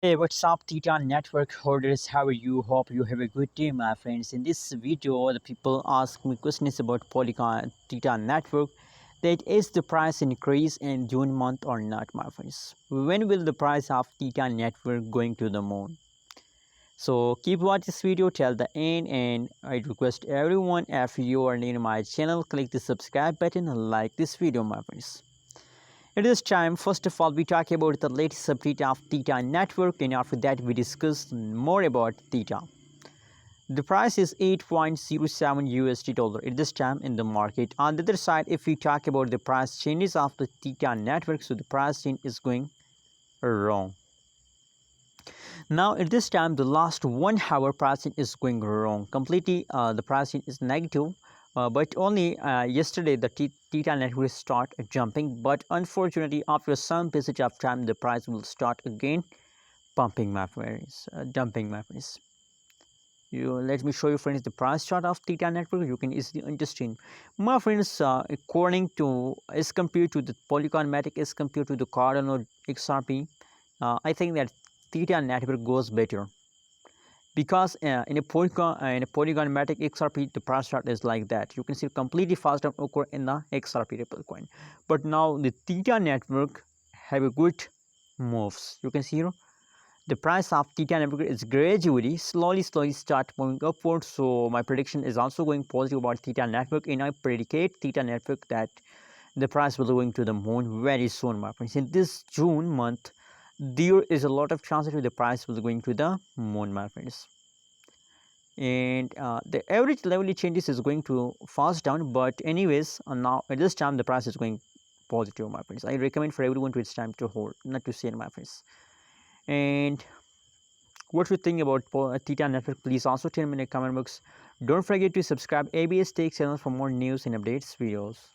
Hey, what's up, Theta Network holders? How are you? Hope you have a good day, my friends. In this video, the people ask me questions about Polygon Theta Network. That is the price increase in June month or not, my friends? When will the price of Theta Network going to the moon? So keep watching this video till the end, and I request everyone, if you are new to my channel, click the subscribe button and like this video, my friends. At this time, first of all, we talk about the latest update of Theta Network, and after that, we discuss more about Theta. The price is 8.07 USD dollar at this time in the market. On the other side, if we talk about the price changes of the Theta Network, so the price change is going wrong. Now at this time, the last 1 hour pricing is going wrong completely. The pricing is negative, but only yesterday the Theta network start jumping, but unfortunately after some passage of time the price will start again pumping, my friends, dumping, my friends. You let me show you, friends, the price chart of Theta network. You can easily understand, my friends. According to, as compared to the Polygon Matic, as compared to the Cardano XRP, I think that Theta network goes better, because in a Polygon Matic XRP, the price chart is like that. You can see completely fast down occur in the XRP Ripple coin, but now the Theta network have a good moves. You can see here the price of Theta network is gradually, slowly start moving upward. So my prediction is also going positive about Theta network, and I predicate Theta network that the price will going to the moon very soon, my friends. In this June month, there is a lot of chances the price will going to the moon, my friends. And the average level changes is going to fast down, but anyways, now at this time the price is going positive, my friends. I recommend for everyone to, it's time to hold, not to sell, my friends. And what you think about Theta network, please also tell me in the comment box. Don't forget to subscribe ABS Tech channel for more news and updates videos.